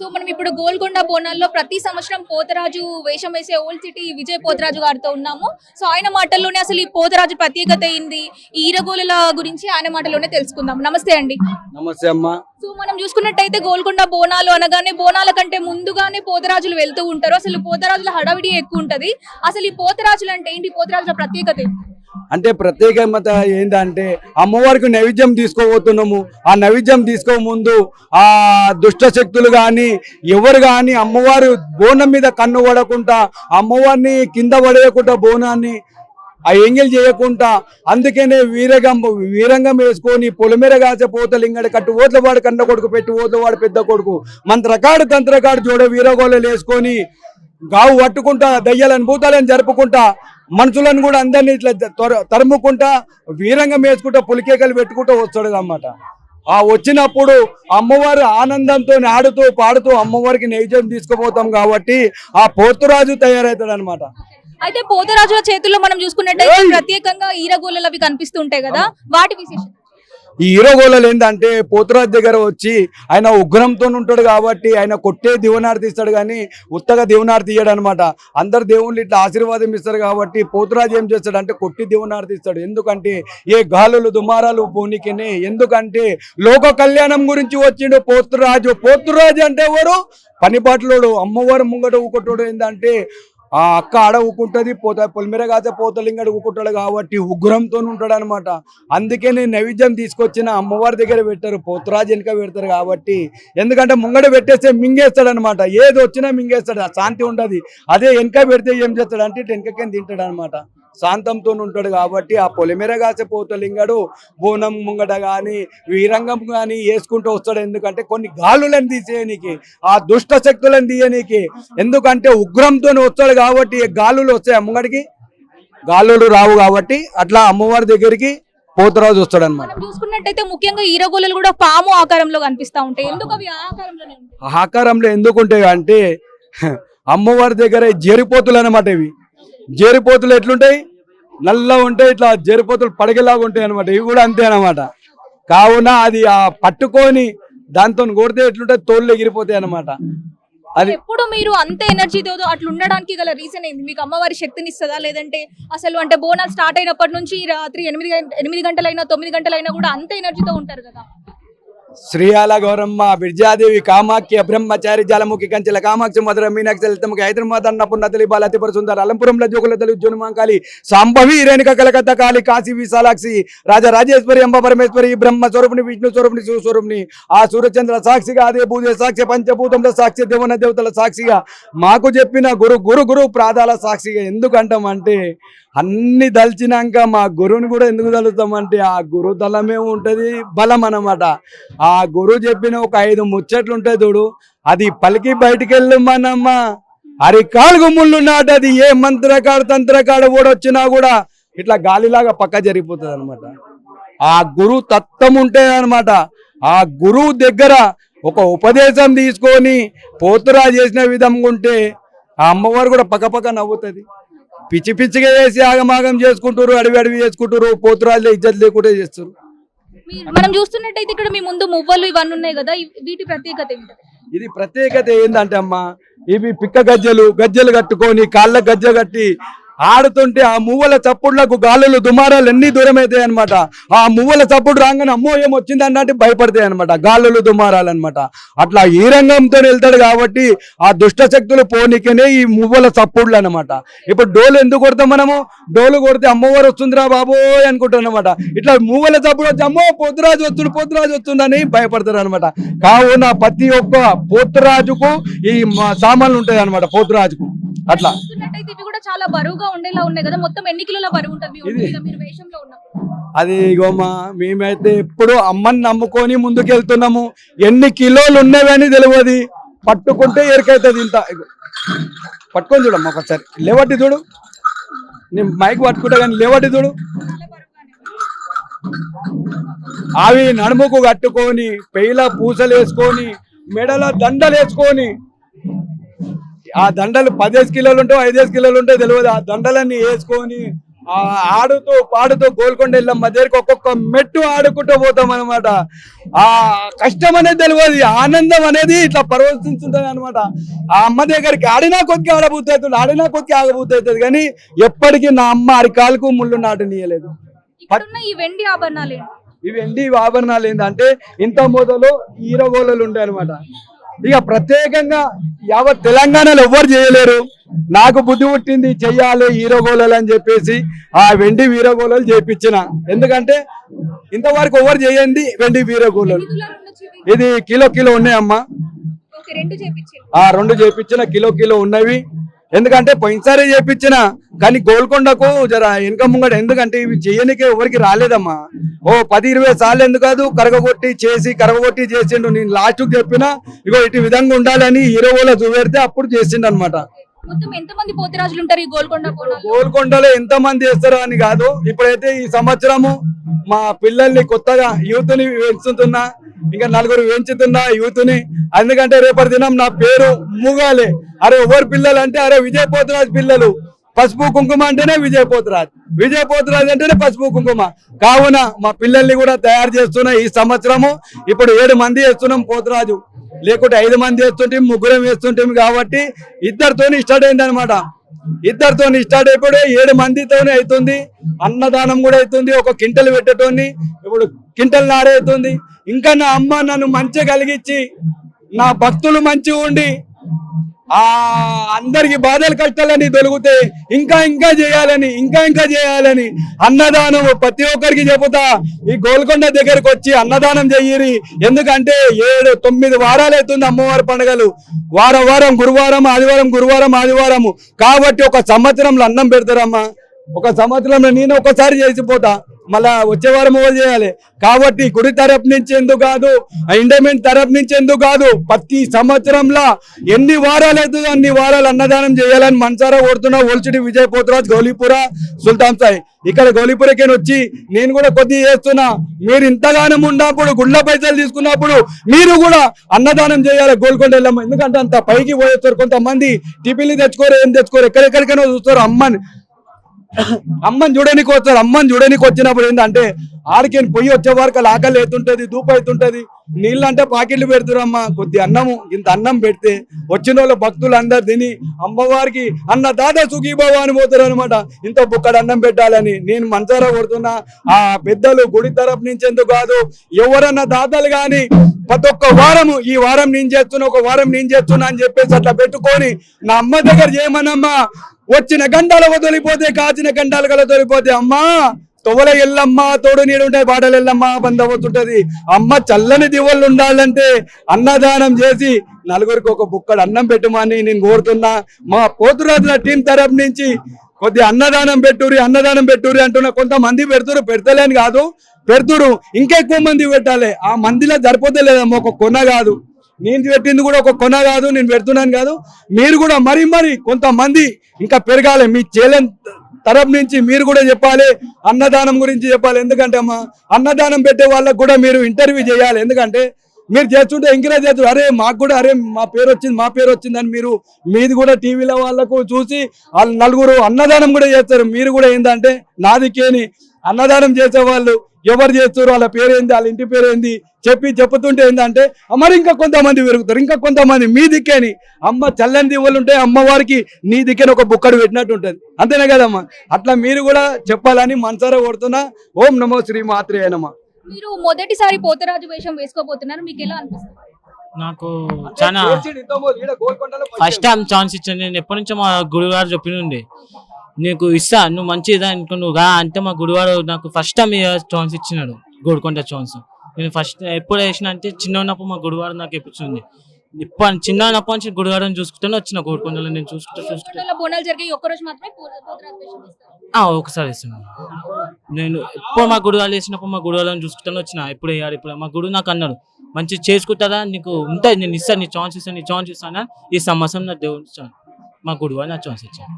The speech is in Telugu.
సో మనం ఇప్పుడు గోల్కొండ బోనాల్లో ప్రతి సంవత్సరం పోతరాజు వేషం వేసే ఓల్డ్ సిటీ విజయ్ పోతరాజు గారితో ఉన్నాము. సో ఆయన మాటల్లోనే అసలు ఈ పోతరాజు ప్రత్యేకత ఏంది, ఈ ఈరగోలుల గురించి ఆయన మాటల్లోనే తెలుసుకుందాం. నమస్తే అండి. నమస్తే అమ్మా. సో మనం చూసుకున్నట్టయితే గోల్కొండ బోనాలు అనగానే బోనాల కంటే ముందుగానే పోతరాజులు వెళ్తూ ఉంటారు. అసలు పోతరాజుల హడావిడి ఎక్కువ ఉంటది. అసలు ఈ పోతరాజులు అంటే ఏంటి, పోతరాజుల ప్రత్యేకత ఏంటి? అంటే ప్రత్యేకత ఏంటంటే అమ్మవారికి నైవేద్యం తీసుకోబోతున్నాము. ఆ నైవేద్యం తీసుకో ముందు ఆ దుష్ట శక్తులు కానీ ఎవరు కానీ అమ్మవారు బోనం మీద కన్ను పడకుండా అమ్మవారిని కింద పడేయకుండా బోనాన్ని ఆ ఎంగిల్ చేయకుండా అందుకనే వీరంగం వేసుకొని పొలమేర కాసే పోతలింగడి కట్టు ఓట్లవాడు కన్న కొడుకు పెట్టి ఓట్లవాడు పెద్ద కొడుకు మంత్రకాడు తంత్రకాడు జోడ వీరగోళలు వేసుకొని గావు పట్టుకుంటా దయ్యాలను భూతాలను జరుపుకుంటా మనుషులను కూడా అందరినీ ఇట్లా తరుముకుంటా వీరంగం వేసుకుంటా పులికేకలు పెట్టుకుంటూ వస్తాడు అన్నమాట. ఆ వచ్చినప్పుడు అమ్మవారు ఆనందంతో ఆడుతూ పాడుతూ అమ్మవారికి నైవేద్యం తీసుకుపోతాం కాబట్టి ఆ పోతురాజు తయారవుతాడు అనమాట. అయితే పోతరాజుల చేతుల్లో మనం చూసుకున్నట్టయితే ప్రత్యేకంగా ఈరగోళలు అవి కనిపిస్తుంటాయి కదా, వాటి విశేషం? ఈ హీరోగోళలు ఏంటంటే పోతురాజు దగ్గర వచ్చి ఆయన ఉగ్రంతో ఉంటాడు కాబట్టి ఆయన కొట్టే దివనార్తి ఇస్తాడు కానీ ఉత్తగా దివనార్తి ఇయ్యాడు అనమాట. అందరు దేవుళ్ళు ఇట్లా ఆశీర్వాదం ఇస్తారు కాబట్టి పోతురాజు ఏం చేస్తాడు అంటే కొట్టి దివనార్తి ఇస్తాడు. ఎందుకంటే ఏ గాలులు దుమారాలు పోనీకినే, ఎందుకంటే లోక కళ్యాణం గురించి వచ్చిండు పోతురాజు. పోతురాజు అంటే ఎవరు? పనిపాట్లోడు, అమ్మవారు ముంగట ఊకొట్టోడు. ఏంటంటే ఆ అక్క ఆడ ఊకుంటుంది, పొలిమేర కాసే పోతలింగడు ఊకుంటాడు కాబట్టి ఉగ్రంతో ఉంటాడు అనమాట. అందుకే నేను నైవేద్యం తీసుకొచ్చిన అమ్మవారి దగ్గర పెట్టారు, పోతురాజు వెనుక పెడతారు కాబట్టి. ఎందుకంటే ముంగడ పెట్టేస్తే మింగేస్తాడు అనమాట, ఏది వచ్చినా మింగేస్తాడు, శాంతి ఉండదు. అదే వెనుక పెడితే ఏం చేస్తాడు అంటే వెనుకకేం తింటాడు అనమాట, శాంతంతో ఉంటాడు కాబట్టి. ఆ పొలిమేర కాసే పోతలింగడు బోనం ముంగట కానీ వీరంగం కానీ వేసుకుంటూ వస్తాడు. ఎందుకంటే కొన్ని గాలులను తీసేయనికి, ఆ దుష్ట శక్తులను తీయనికి, ఎందుకంటే ఉగ్రంతో వస్తాడు కాబట్టి. గాలులు వస్తాయి ముంగడికి, గాలులు రావు కాబట్టి అట్లా అమ్మవారి దగ్గరికి పోతురాజు వస్తాడు అనమాట. చూసుకున్నట్టయితే ముఖ్యంగా ఈరగోళలు కూడా పాము ఆకారంలో కనిపిస్తా ఉంటాయి. ఎందుకు అవి ఆకారంలోనే ఉంటాయి? ఆకారంలో ఎందుకు ఉంటాయి అంటే అమ్మవారి దగ్గర జేరిపోతులు అనమాట. ఇవి జేరిపోతులు ఎట్లుంటాయి? నల్ల ఉంటాయి, ఇట్లా జేరిపోతులు పడగలాగా ఉంటాయి అనమాట. ఇవి కూడా అంతే అనమాట. కావున అది ఆ పట్టుకొని దాంతో కొడితే ఎట్లుంటాయి, తోళ్ళు ఎగిరిపోతాయి అనమాట. అది ఎప్పుడు మీరు అంత ఎనర్జీతో అట్లా ఉండడానికి గల రీజన్ ఏంది? మీకు అమ్మవారి శక్తిని ఇస్తుందా, లేదంటే అసలు అంటే బోనాలు స్టార్ట్ అయినప్పటి నుంచి రాత్రి 8 గంటలైనా 9 గంటలైనా కూడా అంత ఎనర్జీతో ఉంటారు కదా? శ్రీయాల గౌరమ్మ, బిర్జాదేవి, కామాఖ్య, బ్రహ్మచారి, జాలముఖి, కంచెల కామాక్షి, మధుర, మీనాక్షి, లలితముఖి, హైదరాబాద్ అన్నపూర్ణ, తల్లి అతిపర సుందర, అలంపురంలో జోగుల తల్లి, జోనుమాంకాళి, సాంబవి, రేణుక, కలకత్తా కాళి, కాశీ విశాలాక్షి, రాజరాజేశ్వరి, అంబ పరమేశ్వరి, బ్రహ్మ స్వరూపిణి, విష్ణు స్వరూపిణి, శివ స్వరూపిణి, ఆ సూర్యచంద్ర సాక్షిగా, అదే భూదే సాక్షి, పంచభూతముల సాక్షి, దేవన దేవతల సాక్షిగా, మాకు చెప్పిన గురు గురు గురు ప్రాదాల సాక్షిగా. ఎందుకంటామంటే అన్ని దలిచినాక మా గురువుని కూడా ఎందుకు తలుతామంటే ఆ గురు తలమే ఉంటుంది బలం అన్నమాట. ఆ గురువు చెప్పిన ఒక 5 ముచ్చట్లు ఉంటాయి చూడు, అది పలికి బయటికి వెళ్ళు మనమ్మ, అరికాలుగు ముళ్ళు నాటది. ఏ మంత్రకాడు తంత్రకాడు ఓడొచ్చినా కూడా ఇట్లా గాలిలాగా పక్క జరిగిపోతుంది అనమాట. ఆ గురువు తత్వం ఉంటాయి అనమాట. ఆ గురువు దగ్గర ఒక ఉపదేశం తీసుకొని పోతురాజు చేసిన విధంగా ఉంటే ఆ అమ్మవారు కూడా పక్క నవ్వుతుంది. పిచ్చి పిచ్చిగా చేసి ఆగమాగం చేసుకుంటారు, అడవి చేసుకుంటారు, పోతురాజులో ఇజ్జత్ లేకుండా చేస్తారు. మనం చూస్తున్నట్టయితే ఇక్కడ మీ ముందు మువ్వలు ఇవన్నీ ఉన్నాయి కదా, వీటి ప్రత్యేకత ఏంటి? ఇది ప్రత్యేకత ఏంటంటే అమ్మా, ఇవి పిక్క గజ్జలు కట్టుకొని కాళ్ళ గజ్జ కట్టి ఆడుతుంటే ఆ మువ్వల చప్పుడులకు గాలులు దుమారాలు అన్ని దూరం అవుతాయి అనమాట. ఆ మువ్వల చప్పుడు రాగానే అమ్మో ఏమొచ్చింది అన్నట్టు భయపడతాయి అనమాట, గాలులు దుమారాలు అనమాట. అట్లా ఈ రంగంతో వెళ్తాడు కాబట్టి ఆ దుష్ట శక్తులు పోనీకనే ఈ మువ్వల చప్పుడులు అనమాట. ఇప్పుడు డోలు ఎందుకు కొడతాం మనము? డోలు కొడితే అమ్మవారు వస్తుందిరా బాబోయ్ అనుకుంటాం అనమాట. ఇట్లా మువ్వల చప్పుడు వచ్చి అమ్మో పోతురాజు వస్తుండని భయపడతారు అనమాట. కావున ప్రతి ఒక్క పోతురాజుకు ఈ సామాన్లు ఉంటాయి అనమాట, పోతురాజుకు. అట్లా ఇవి కూడా చాలా బరువుగా ఉండేలా ఉన్నాయి కదా, మొత్తం ఎన్ని కిలోల బరువు ఉంటుంది మీరు వేషంలో ఉన్నప్పుడు? అది ఇగోమా, మేమైతే ఎప్పుడు అమ్మని నమ్ముకొని ముందుకెళ్తున్నాము. ఎన్ని కిలోలు ఉన్నవని తెలియదు, పట్టుకుంటే ఎరికైతుంది. ఇంత పట్టుకొని చూడమ్మా ఒకసారి, లేవట్టి చూడు. నేను మైక్ పట్టుకుంటా కానీ లేవట్టి చూడు. అవి నడుముకు కట్టుకొని, పెయిల పూసలు వేసుకొని, మెడల దండలు వేసుకొని, ఆ దండలు 10 కిలోలు ఉంటాయి 5 కిలోలు ఉంటాయి తెలియదు, ఆ దండలన్నీ వేసుకొని ఆడుతూ పాడుతూ గోల్కొండ ఎల్లమ్మ దగ్గరికి ఒక్కొక్క మెట్టు ఆడుకుంటూ పోతాం అనమాట. ఆ కష్టం అనేది తెలియదు, ఆనందం అనేది ఇట్లా పరవశించుంటది అనమాట. ఆ అమ్మ దగ్గరికి ఆడినా కొద్దిగా ఆడబోతుంది, ఆడినా కొద్దిగా ఆగబోతుంది, కానీ ఎప్పటికీ నా అమ్మ అరికాలకు ముళ్ళు నాటనీయలేదు. ఇక్కడున్న ఈ వెండి ఆభరణాలు ఏంటి? ఇవి ఎండి ఆభరణాలు ఏంటంటే ఇంత మొదలు ఈరగోళలు ఉంటాయి అనమాట. ఇక ప్రత్యేకంగా యావత్ తెలంగాణలో ఎవ్వరు చేయలేరు. నాకు బుద్ధి పుట్టింది చెయ్యాలి ఈరగోళలు అని చెప్పేసి ఆ వెండి వీరగోళలు చేపించిన. ఎందుకంటే ఇంతవరకు ఎవరు చేయండి వెండి వీరగోళలు. ఇది కిలో ఉన్నాయమ్మా. రెండు చేపించిన కిలో ఉన్నవి. ఎందుకంటే పోయినసారి చేపించిన, కానీ గోల్కొండకు జర వెనక ముంగట, ఎందుకంటే ఇవి చేయనికే ఎవరికి రాలేదమ్మా. 10-20 సార్లు ఎందుకు కాదు కరగొట్టి చేసిండు. నేను లాస్ట్ చెప్పిన ఇగో ఇటు విధంగా ఉండాలని హీరోలో చూపెడితే అప్పుడు చేసిండు అనమాట. గోల్కొండలో ఎంత మంది చేస్తారో అని కాదు, ఇప్పుడైతే ఈ సంవత్సరము మా పిల్లల్ని కొత్తగా యూత్ ని పెంచుతున్నా, ఇంకా 4 పెంచుతున్నా యూత్ ని. ఎందుకంటే రేపటి దినం నా పేరు మూగాలే. అరే ఎవరు పిల్లలు అంటే అరే విజయ్ పోతరాజ్ పిల్లలు, పసుపు కుంకుమ అంటేనే విజయ్ పోతరాజ్ అంటేనే పసుపు కుంకుమ. కావున మా పిల్లల్ని కూడా తయారు చేస్తున్నా. ఈ సంవత్సరము ఇప్పుడు 7 మంది వేస్తున్నాం పోతరాజు, లేకుంటే 5 మంది వేస్తుంటే 3 వేస్తుంటాం. కాబట్టి ఇద్దరితోని స్టార్ట్ అయింది అనమాట. ఇద్దరితోని స్టార్ట్ అయిపోయి 7 మందితోనే అవుతుంది. అన్నదానం కూడా అవుతుంది. ఒక కింటలు పెట్టేటోని ఇప్పుడు కింటలు నారే అవుతుంది. ఇంకా నా అమ్మ నన్ను మంచిగా కలిగించి నా భక్తులు మంచిగా ఉండి అందరికి బాధలు కష్టాలని దొరికితే ఇంకా చేయాలని అన్నదానం ప్రతి ఒక్కరికి చెబుతా. ఈ గోల్కొండ దగ్గరకు వచ్చి అన్నదానం చెయ్యిరి. ఎందుకంటే 7-9 వారాలు అవుతుంది అమ్మవారి పండుగలు. వారం గురువారం ఆదివారం. కాబట్టి ఒక సంవత్సరంలో అన్నం పెడతారమ్మా. ఒక సంవత్సరంలో నేను ఒకసారి చేసిపోతా, మళ్ళా వచ్చే వారం ఎవరు చేయాలి. కాబట్టి గుడి తరపు నుంచి ఎందుకు కాదు, ఎండోమెంట్ తరపు నుంచి ఎందుకు కాదు, ప్రతి సంవత్సరంలో ఎన్ని వారాలు అవుతుందో అన్ని వారాలు అన్నదానం చేయాలని మనసారా కోరుతున్నా. ఓల్చిటి విజయ్ పోతరాజ్, గౌలీపుర, సుల్తాన్ సాయి. ఇక్కడ గౌలీపురకి వచ్చి నేను కూడా కొద్దిగా చేస్తున్నా. మీరు ఇంతగానం ఉన్నప్పుడు గుళ్ళ పైసలు తీసుకున్నప్పుడు మీరు కూడా అన్నదానం చేయాలి గోల్కొండ వెళ్ళమ్మ. ఎందుకంటే అంత పైకి పోయేస్తారు. కొంతమంది టిఫిన్లు తెచ్చుకోరు, ఏం తెచ్చుకోరు, ఎక్కడెక్కడికైనా చూస్తారు. అమ్మని చూడడానికి వస్తారు. అమ్మని చూడడానికి వచ్చినప్పుడు ఏంటంటే ఆడికి పొయ్యి వచ్చే వరకు ఆకలి అవుతుంటది, దూపు అవుతుంటది. నీళ్ళు అంటే పాకెట్లు పెడుతురమ్మా. కొద్ది అన్నము ఇంత అన్నం పెడితే వచ్చిన వాళ్ళు భక్తులు అందరు తిని అమ్మవారికి అన్న దాదా సుఖీబాబు అని పోతారు అనమాట. ఇంత బుక్కడు అన్నం పెట్టాలని నేను మనసారా కొడుతున్నా. ఆ పెద్దలు గుడి తరపు నుంచి ఎందుకు కాదు, ఎవరన్నా దాతలు గాని ప్రతి ఒక్క వారము ఈ వారం నేను చేస్తున్నా, ఒక వారం నేను చేస్తున్నా అని చెప్పేసి అట్లా పెట్టుకొని నా అమ్మ దగ్గర చేయమనమ్మా. వచ్చిన గంటలు వదిలిపోతే, కాచిన గంటలు కల తొలిపోతే అమ్మా తొవల ఎల్లమ్మ తోడు నీడు ఉంటాయి, బాటలు ఎల్లమ్మ బందవుతుంటది. అమ్మ చల్లని దివ్వలు ఉండాలంటే అన్నదానం చేసి 4గురికి ఒక బుక్కడు అన్నం పెట్టమని నేను కోరుతున్నా. మా పోతురాజుల టీం తరపు నుంచి కొద్ది అన్నదానం పెట్టురి అంటున్నా. కొంతమంది పెడతలేని కాదు, పెడుతురు. ఇంకా ఎక్కువ మంది పెట్టాలి. ఆ మందిలో సరిపోతలేదమ్మా. ఒక కొన కాదు, నేను పెట్టింది కూడా ఒక కొన కాదు, నేను పెడుతున్నాను కాదు. మీరు కూడా మరి కొంతమంది ఇంకా పెరగాలి. మీ చేలన్ తరపు నుంచి మీరు కూడా చెప్పాలి, అన్నదానం గురించి చెప్పాలి. ఎందుకంటే అమ్మా అన్నదానం పెట్టే వాళ్ళకు కూడా మీరు ఇంటర్వ్యూ చేయాలి. ఎందుకంటే మీరు చేస్తుంటే ఎంకరేజ్ చేస్తారు. అరే మాకు కూడా అరే మా పేరు వచ్చింది అని మీరు మీది కూడా టీవీలో వాళ్ళకు చూసి వాళ్ళు 4గురు అన్నదానం కూడా చేస్తారు. మీరు కూడా ఏంటంటే నాదికేని అన్నదానం చేసేవాళ్ళు ఎవరు చేస్తారు, వాళ్ళ పేరేంది, వాళ్ళ ఇంటి పేరేంది చెప్పుతుంటే ఏంటంటే మరి ఇంకా కొంతమంది పెరుగుతారు. ఇంకా కొంతమంది మీ దిక్కేని అమ్మ చల్లని దివ్వలు ఉంటాయి, అమ్మవారికి నీ దిక్కేని ఒక బుక్కడు పెట్టినట్టు ఉంటుంది. అంతేనా కదమ్మా? అట్లా మీరు కూడా చెప్పాలని మనసారా కొడుతున్నా. ఓం నమో శ్రీ మాత్రే నమః. మీరు మొదటిసారి పోతరాజు వేషం వేసుకోబోతున్నారు, మీకు ఎలా అనిపిస్తుంది? నాకు చాలా ఫస్ట్ టైం ఛాన్స్ ఇచ్చాను. నేను ఎప్పటి నుంచో మా గురుగారు చెప్పినుండే నీకు ఇస్తా, నువ్వు మంచిదా అనుకో, నువ్వు రా అంటే మా గురువారు నాకు ఫస్ట్ టైం ఛాన్స్ ఇచ్చినాడు, గోల్కొండ ఛాన్స్. నేను ఫస్ట్ ఎప్పుడు వేసిన అంటే చిన్న ఉన్నప్పుడు మా గురువారు నాకు ఎప్పించింది. ఇప్పుడు చిన్న ఉన్నప్పటి నుంచి గురువారం చూసుకుంటానే వచ్చిన గోల్కొండలో. నేను చూసుకుంటా బోనాలు జరిగి ఒక్కరోజు మాత్రమే పోతరాజు వేషం వేస్తారు. ఒకసారి వేస్తున్నాను నేను. ఎప్పుడు మా గురువారు వేసినప్పుడు మా గురువారం చూసుకుంటానే వచ్చిన. ఎప్పుడు వేయాలి ఇప్పుడు మా గురువు నాకు అన్నాడు, మంచి చేసుకుంటారా నీకు ఉంటుంది, నేను ఇస్తాను, నీ ఛాన్స్ ఇస్తాను ఈ సంవత్సరం నా దేవుడు మా గురువారు నా ఛాన్స్ ఇచ్చాను.